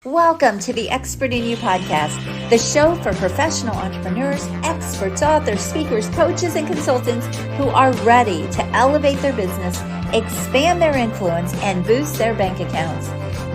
Welcome to the Expert in You podcast, the show for professional entrepreneurs, experts, authors, speakers, coaches, and consultants who are ready to elevate their business, expand their influence, and boost their bank accounts.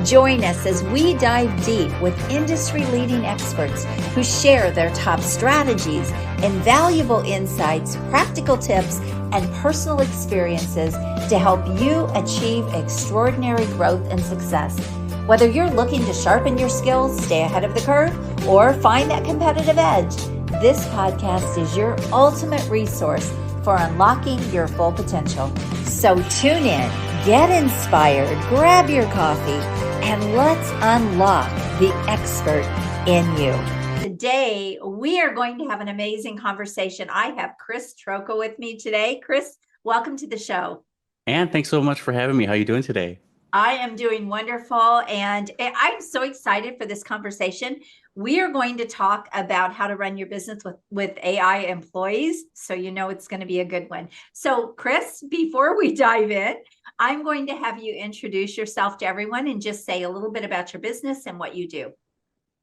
Join us as we dive deep with industry-leading experts who share their top strategies, invaluable insights, practical tips, and personal experiences to help you achieve extraordinary growth and success. Whether you're looking to sharpen your skills, stay ahead of the curve, or find that competitive edge, this podcast is your ultimate resource for unlocking your full potential. So tune in, get inspired, grab your coffee, and let's unlock the expert in you. Today, we are going to have an amazing conversation. I have Chris Troka with me today. Chris, welcome to the show. And thanks so much for having me. How are you doing today? I am doing wonderful, and I'm so excited for this conversation. We are going to talk about how to run your business with AI employees, so you know it's going to be a good one. So, Chris, before we dive in, I'm going to have you introduce yourself to everyone and just say a little bit about your business and what you do.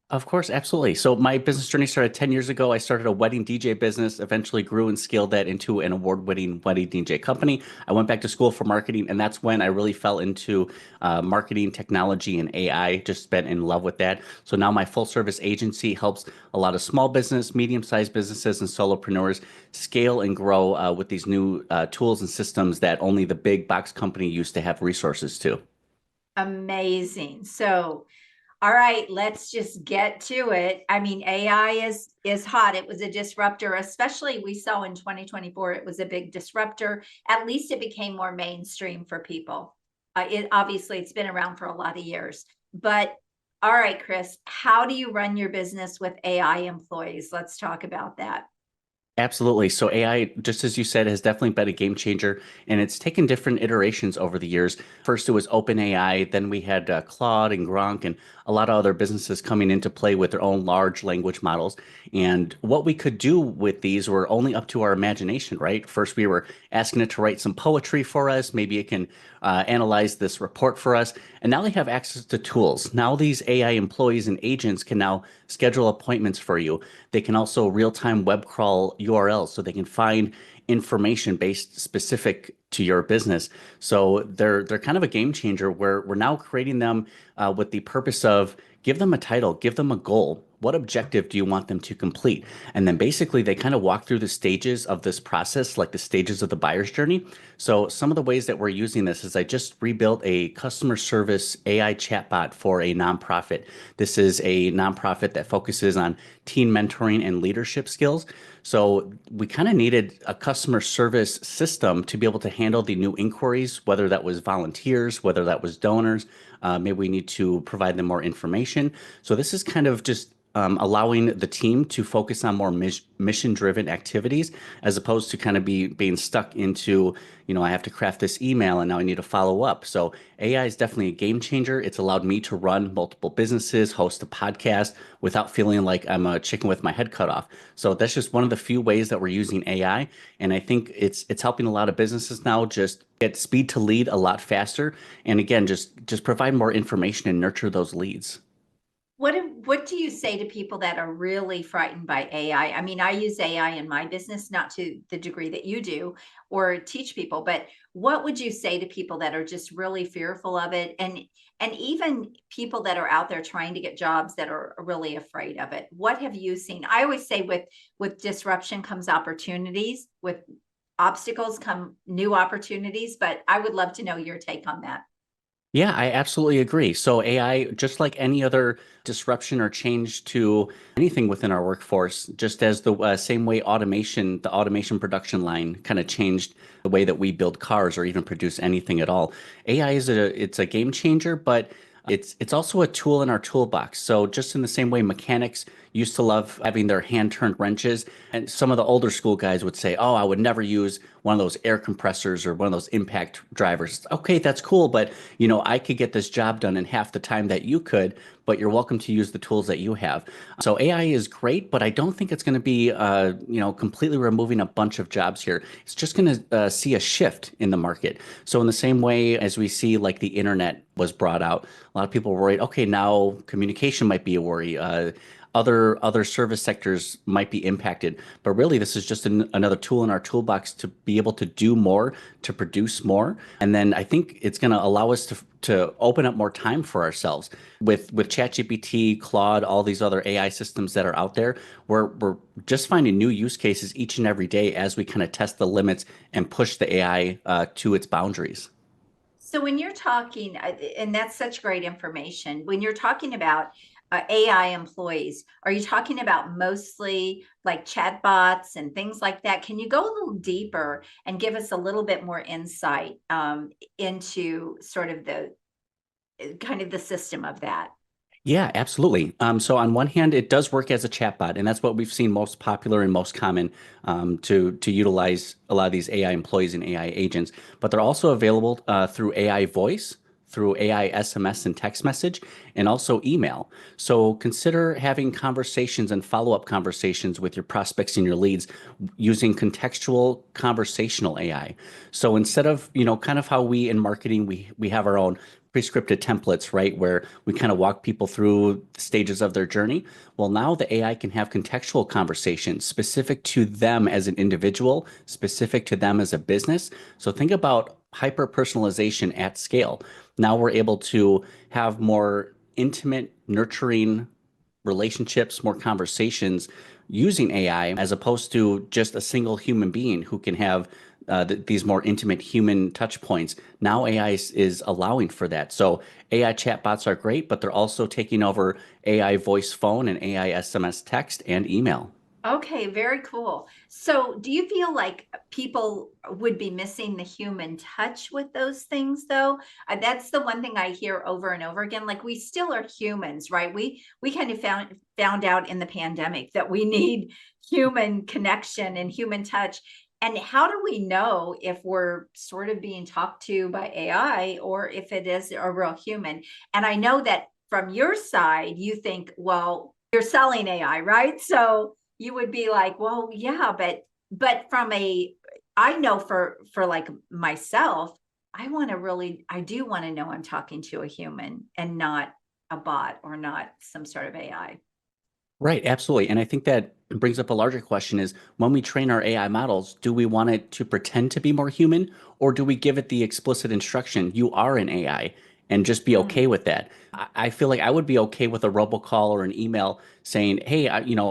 Of course, absolutely. So my business journey started 10 years ago. I started a wedding DJ business, eventually grew and scaled that into an award-winning wedding DJ company. I went back to school for marketing, and that's when I really fell into marketing, technology, and AI, just been in love with that. So now my full-service agency helps a lot of small business, medium-sized businesses, and solopreneurs scale and grow with these new tools and systems that only the big box company used to have resources to. Amazing. So, all right, let's just get to it. I mean, AI is hot. It was a disruptor, especially we saw in 2024. It was a big disruptor. At least it became more mainstream for people. It's been around for a lot of years. But all right, Chris, how do you run your business with AI employees? Let's talk about that. Absolutely. So AI, just as you said, has definitely been a game changer, and it's taken different iterations over the years. First, it was OpenAI, then we had Claude and Gronk, and a lot of other businesses coming into play with their own large language models. And what we could do with these were only up to our imagination, right? First, we were asking it to write some poetry for us. Maybe it can analyze this report for us. And now they have access to tools. Now these AI employees and agents can now schedule appointments for you. They can also real-time web crawl URLs so they can find information based specific to your business. So they're kind of a game changer where we're now creating them with the purpose of give them a title, give them a goal. What objective do you want them to complete? And then basically they kind of walk through the stages of this process, like the stages of the buyer's journey. So some of the ways that we're using this is I just rebuilt a customer service AI chatbot for a nonprofit. This is a nonprofit that focuses on teen mentoring and leadership skills. So we kind of needed a customer service system to be able to handle the new inquiries, whether that was volunteers, whether that was donors. Maybe we need to provide them more information. So this is kind of just allowing the team to focus on more mission-driven activities as opposed to kind of being stuck into, I have to craft this email and now I need to follow up. So AI is definitely a game changer. It's allowed me to run multiple businesses, host a podcast without feeling like I'm a chicken with my head cut off. So that's just one of the few ways that we're using AI. And I think it's helping a lot of businesses now just get speed to lead a lot faster. And again, just provide more information and nurture those leads. What do you say to people that are really frightened by AI? I mean, I use AI in my business, not to the degree that you do or teach people, but what would you say to people that are just really fearful of it? And even people that are out there trying to get jobs that are really afraid of it. What have you seen? I always say with disruption comes opportunities, with obstacles come new opportunities, but I would love to know your take on that. Yeah, I absolutely agree. So AI, just like any other disruption or change to anything within our workforce, just as the same way the automation production line kind of changed the way that we build cars or even produce anything at all. AI it's a game changer, but it's also a tool in our toolbox. So just in the same way mechanics used to love having their hand turned wrenches. And some of the older school guys would say, oh, I would never use one of those air compressors or one of those impact drivers. Okay, that's cool, but I could get this job done in half the time that you could, but you're welcome to use the tools that you have. So AI is great, but I don't think it's going to be, completely removing a bunch of jobs here. It's just going to see a shift in the market. So in the same way as we see like the internet was brought out, a lot of people were worried, okay, now communication might be a worry. Other service sectors might be impacted, but really this is just another tool in our toolbox to be able to do more, to produce more, and then I think it's going to allow us to open up more time for ourselves with ChatGPT, Claude, all these other AI systems that are out there. We're just finding new use cases each and every day as we kind of test the limits and push the AI to its boundaries. So when you're talking, and that's such great information, when you're talking about AI employees, are you talking about mostly like chatbots and things like that? Can you go a little deeper and give us a little bit more insight into sort of the kind of the system of that? Yeah, absolutely. So on one hand, it does work as a chatbot, and that's what we've seen most popular and most common to utilize a lot of these AI employees and AI agents. But they're also available through AI voice, through AI SMS and text message, and also email. So consider having conversations and follow-up conversations with your prospects and your leads using contextual conversational AI. So instead of, kind of how we in marketing, we have our own pre-scripted templates, right? Where we kind of walk people through the stages of their journey. Well, now the AI can have contextual conversations specific to them as an individual, specific to them as a business. So think about hyper personalization at scale. Now we're able to have more intimate, nurturing relationships, more conversations using AI as opposed to just a single human being who can have these more intimate human touch points. Now AI is allowing for that. So AI chatbots are great, but they're also taking over AI voice phone and AI SMS text and email. Okay, very cool. So, do you feel like people would be missing the human touch with those things, though? That's the one thing I hear over and over again. Like we still are humans, right? We kind of found out in the pandemic that we need human connection and human touch. And how do we know if we're sort of being talked to by AI or if it is a real human? And I know that from your side, you think, well, you're selling AI, right? So you would be like, well, yeah, but from a, I know for like myself, I do want to know I'm talking to a human and not a bot or not some sort of AI. Right, absolutely. And I think that brings up a larger question is when we train our AI models, do we want it to pretend to be more human or do we give it the explicit instruction, you are an AI, and just be okay Mm. with that? I feel like I would be okay with a robocall or an email saying, hey,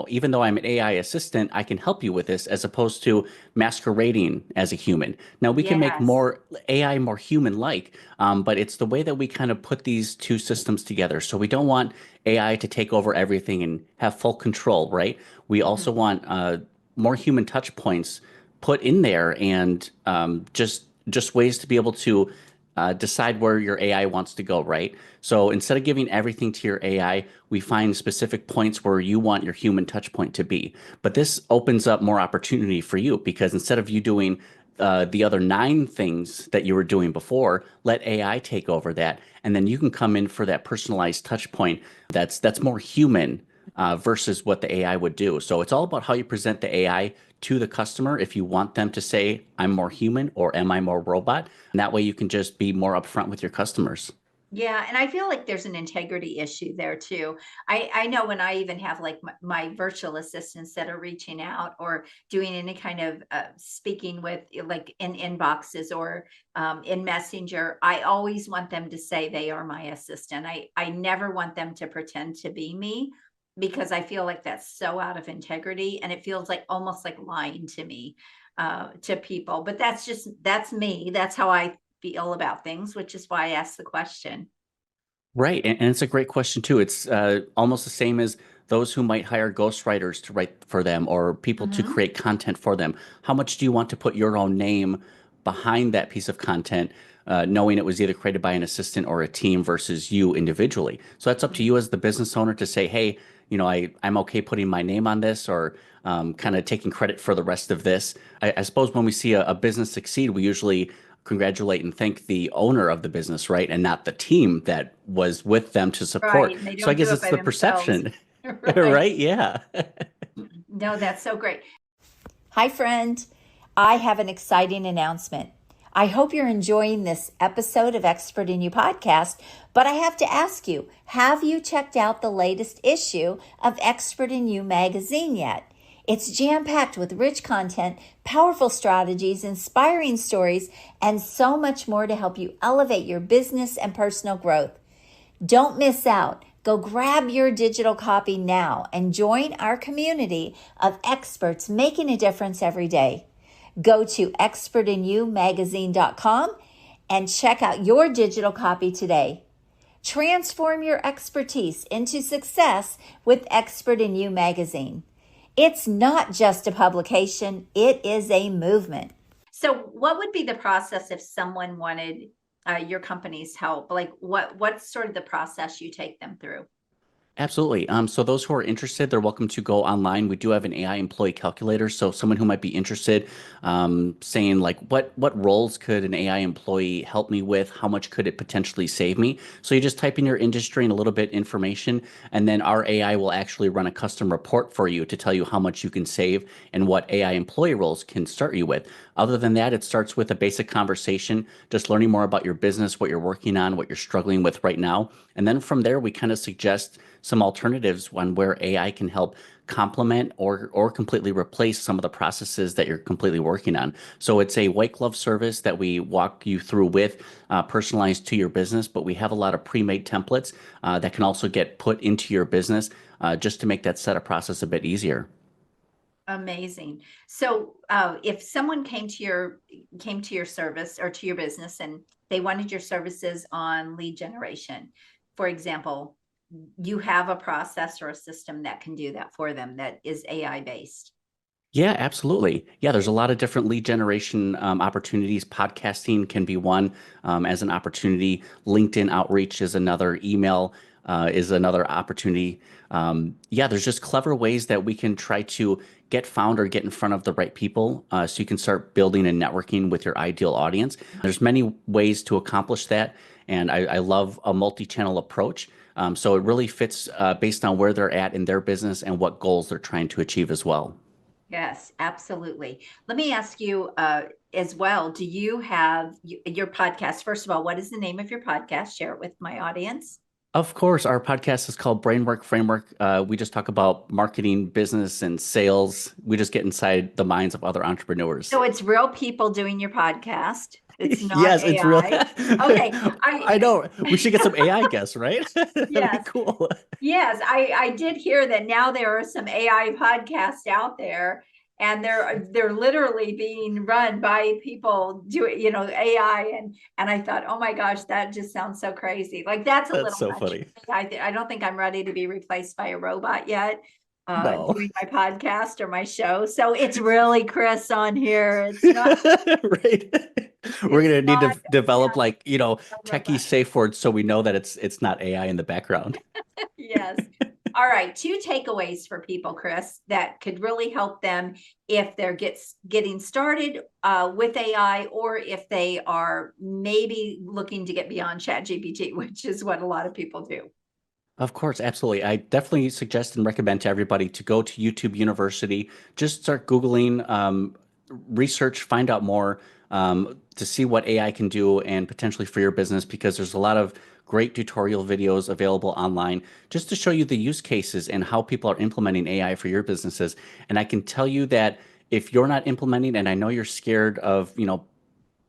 even though I'm an AI assistant, I can help you with this as opposed to masquerading as a human. Now, we can make Yes. more AI more human-like, but it's the way that we kind of put these two systems together. So we don't want AI to take over everything and have full control, right? We also Mhm. want more human touch points put in there and just ways to be able to decide where your AI wants to go, right? So instead of giving everything to your AI, we find specific points where you want your human touch point to be. But this opens up more opportunity for you because instead of you doing the other nine things that you were doing before, let AI take over that, and then you can come in for that personalized touch point that's more human versus what the AI would do. So it's all about how you present the AI to the customer if you want them to say, I'm more human or am I more robot? And that way you can just be more upfront with your customers. Yeah, and I feel like there's an integrity issue there too. I know when I even have like my virtual assistants that are reaching out or doing any kind of speaking with like in inboxes or in Messenger, I always want them to say they are my assistant. I never want them to pretend to be me because I feel like that's so out of integrity and it feels like almost like lying to me to people. But that's me. That's how I feel about things, which is why I asked the question. Right. And it's a great question too. It's almost the same as those who might hire ghostwriters to write for them or people to Hmm. create content for them. How much do you want to put your own name behind that piece of content, knowing it was either created by an assistant or a team versus you individually. So that's up to you as the business owner to say, hey, I'm okay putting my name on this or kind of taking credit for the rest of this. I suppose when we see a business succeed, we usually congratulate and thank the owner of the business, right? And not the team that was with them to support. Right. And they So I don't guess do it it's by the themselves. perception, Right. right? Yeah. No, that's so great. Hi, friend. I have an exciting announcement. I hope you're enjoying this episode of Expert in You podcast, but I have to ask you, have you checked out the latest issue of Expert in You magazine yet? It's jam-packed with rich content, powerful strategies, inspiring stories, and so much more to help you elevate your business and personal growth. Don't miss out. Go grab your digital copy now and join our community of experts making a difference every day. Go to expertinyoumagazine.com and check out your digital copy today. Transform your expertise into success with Expert in You magazine. It's not just a publication, it is a movement. So what would be the process if someone wanted your company's help? Like what's sort of the process you take them through? Absolutely. So those who are interested, they're welcome to go online. We do have an AI employee calculator. So someone who might be interested, saying like, what roles could an AI employee help me with? How much could it potentially save me? So you just type in your industry and a little bit information, and then our AI will actually run a custom report for you to tell you how much you can save and what AI employee roles can start you with. Other than that, it starts with a basic conversation, just learning more about your business, what you're working on, what you're struggling with right now. And then from there, we kind of suggest some alternatives on where AI can help complement or completely replace some of the processes that you're completely working on. So it's a white glove service that we walk you through with, personalized to your business, but we have a lot of pre-made templates that can also get put into your business just to make that setup process a bit easier. Amazing. So, if someone came to your service or to your business and they wanted your services on lead generation, for example, you have a process or a system that can do that for them that is AI based. Yeah, absolutely. Yeah, there's a lot of different lead generation opportunities. Podcasting can be one as an opportunity. LinkedIn outreach is another. Email is another opportunity. Yeah, there's just clever ways that we can try to get found or get in front of the right people so you can start building and networking with your ideal audience. There's many ways to accomplish that. And I love a multi-channel approach. So it really fits based on where they're at in their business and what goals they're trying to achieve as well. Yes, absolutely. Let me ask you as well. Do you have your podcast? First of all, what is the name of your podcast? Share it with my audience. Of course, our podcast is called Brainwork Framework. We just talk about marketing, business, and sales. We just get inside the minds of other entrepreneurs. So it's real people doing your podcast. It's not Yes, it's real. AI. Okay. I know. We should get some AI guests, right? That'd be Yes. cool. Yes, I did hear that now there are some AI podcasts out there, and they're literally being run by people doing, AI, and I thought, oh my gosh, that just sounds so crazy. Like that's a That's little so much. funny. I don't think I'm ready to be replaced by a robot yet, No. doing my podcast or my show. So it's really Chris on here. It's not. Right. We're It's gonna need to not develop like, a techie robot. safe words so we know that it's not AI in the background. Yes. All right. Two takeaways for people, Chris, that could really help them if they're getting started with AI, or if they are maybe looking to get beyond ChatGPT, which is what a lot of people do. Of course, absolutely. I definitely suggest and recommend to everybody to go to YouTube University. Just start Googling, research, find out more to see what AI can do and potentially for your business, because there's a lot of great tutorial videos available online just to show you the use cases and how people are implementing AI for your businesses. And I can tell you that if you're not implementing, and I know you're scared of,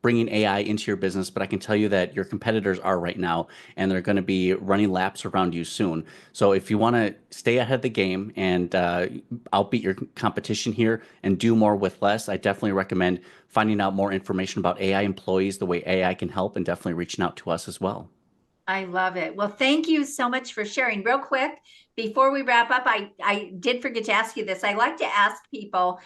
bringing AI into your business, but I can tell you that your competitors are right now, and they're going to be running laps around you soon. So if you want to stay ahead of the game and outbeat your competition here and do more with less, I definitely recommend finding out more information about AI employees, the way AI can help, and definitely reaching out to us as well. I love it. Well, thank you so much for sharing. Real quick, before we wrap up, I did forget to ask you this. I like to ask people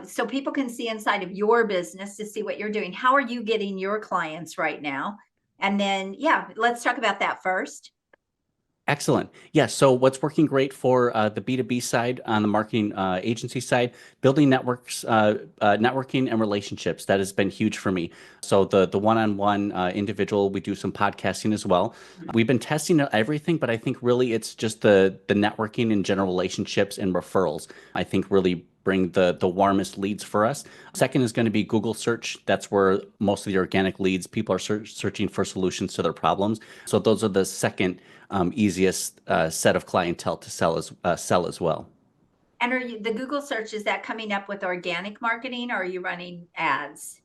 so people can see inside of your business to see what you're doing. How are you getting your clients right now? And then, yeah, let's talk about that first. Excellent. Yeah. So what's working great for the B2B side on the marketing agency side, building networks, networking and relationships. That has been huge for me. So the one-on-one individual, we do some podcasting as well. We've been testing everything, but I think really it's just the networking and general relationships and referrals. I think really bring the warmest leads for us. Second is going to be Google search. That's where most of the organic leads, people are searching for solutions to their problems. So those are the second easiest set of clientele to sell as well. And are you the Google search, is that coming up with organic marketing or are you running ads?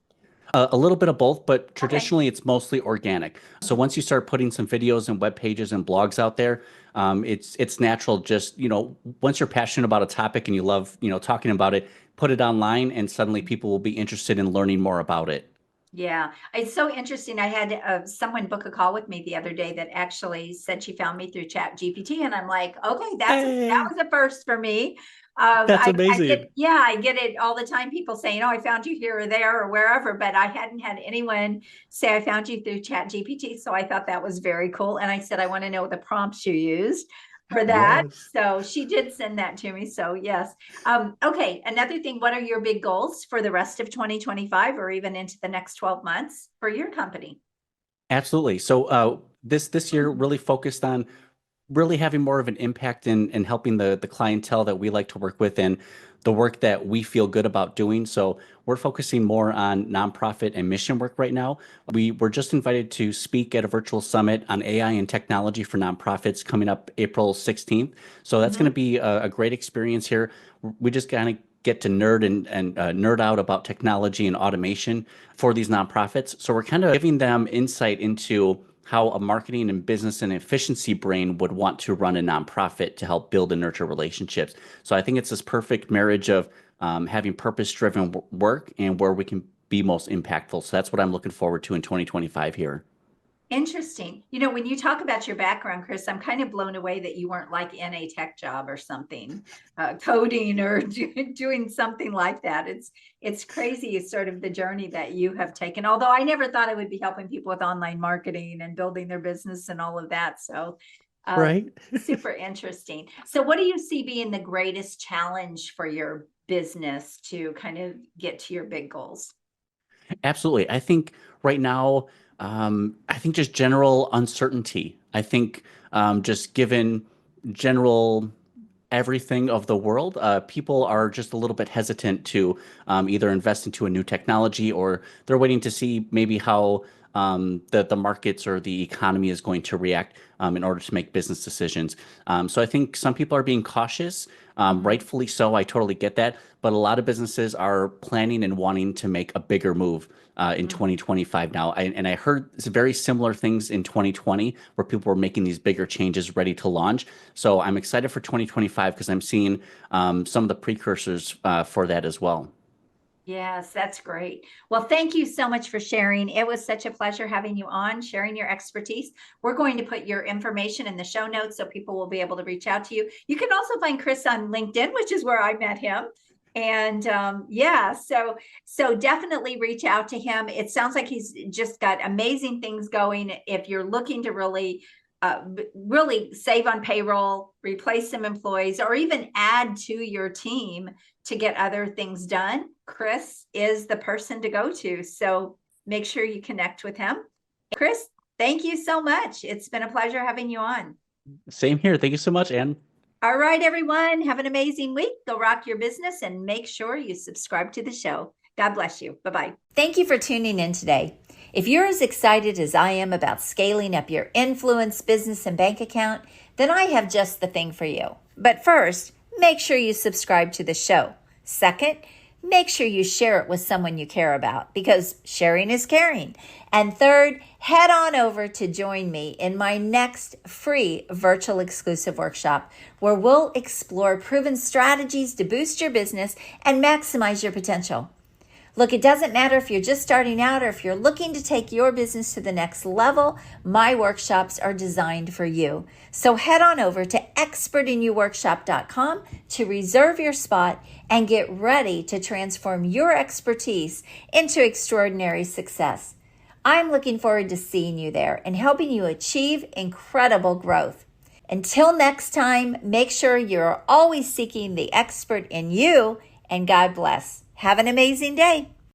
A little bit of both, but Okay. traditionally it's mostly organic. So once you start putting some videos and web pages and blogs out there, it's natural. Just once you're passionate about a topic and you love talking about it, put it online, and suddenly people will be interested in learning more about it. Yeah, it's so interesting. I had someone book a call with me the other day that actually said she found me through Chat GPT, and I'm like, okay, that Hey, was a first for me. that's amazing. I get it all the time. People saying, "Oh, I found you here or there or wherever," but I hadn't had anyone say I found you through Chat GPT. So I thought that was very cool. And I said, I want to know the prompts you used for that. Yes. So she did send that to me. So yes, okay, another thing, what are your big goals for the rest of 2025 or even into the next 12 months for your company? Absolutely. So this year really focused on really having more of an impact in helping the clientele that we like to work with and the work that we feel good about doing. So we're focusing more on nonprofit and mission work right now. We were just invited to speak at a virtual summit on AI and technology for nonprofits coming up April 16th. So that's going to Mhm. be a great experience here. We just kind of get to nerd and nerd out about technology and automation for these nonprofits. So we're kind of giving them insight into how a marketing and business and efficiency brain would want to run a nonprofit to help build and nurture relationships. So I think it's this perfect marriage of having purpose-driven work and where we can be most impactful. So that's what I'm looking forward to in 2025 here. Interesting. You know, when you talk about your background, Chris, I'm kind of blown away that you weren't like in a tech job or something, coding or doing something like that. It's crazy, sort of the journey that you have taken. Although I never thought I would be helping people with online marketing and building their business and all of that. So, uh, Right. super interesting. So, what do you see being the greatest challenge for your business to kind of get to your big goals? Absolutely. I think right now, I think just general uncertainty. I think just given general everything of the world, people are just a little bit hesitant to either invest into a new technology or they're waiting to see maybe how the markets or the economy is going to react in order to make business decisions. So I think some people are being cautious, Mhm. rightfully so. I totally get that. But a lot of businesses are planning and wanting to make a bigger move in Mhm. 2025 now. And I heard very similar things in 2020 where people were making these bigger changes ready to launch. So I'm excited for 2025 because I'm seeing some of the precursors for that as well. Yes, that's great. Well, thank you so much for sharing. It was such a pleasure having you on, sharing your expertise. We're going to put your information in the show notes so people will be able to reach out to you. You can also find Chris on LinkedIn, which is where I met him. And yeah, so definitely reach out to him. It sounds like he's just got amazing things going. If you're looking to really save on payroll, replace some employees, or even add to your team to get other things done, Chris is the person to go to. So make sure you connect with him. Chris, thank you so much. It's been a pleasure having you on. Same here. Thank you so much, Anne. All right, everyone, have an amazing week. Go rock your business and make sure you subscribe to the show. God bless you. Bye bye. Thank you for tuning in today. If you're as excited as I am about scaling up your influence, business, and bank account, then I have just the thing for you. But first, make sure you subscribe to the show. Second, make sure you share it with someone you care about because sharing is caring. And third, head on over to join me in my next free virtual exclusive workshop where we'll explore proven strategies to boost your business and maximize your potential. Look, it doesn't matter if you're just starting out or if you're looking to take your business to the next level, my workshops are designed for you. So head on over to expertinyouworkshop.com to reserve your spot and get ready to transform your expertise into extraordinary success. I'm looking forward to seeing you there and helping you achieve incredible growth. Until next time, make sure you're always seeking the expert in you, and God bless. Have an amazing day.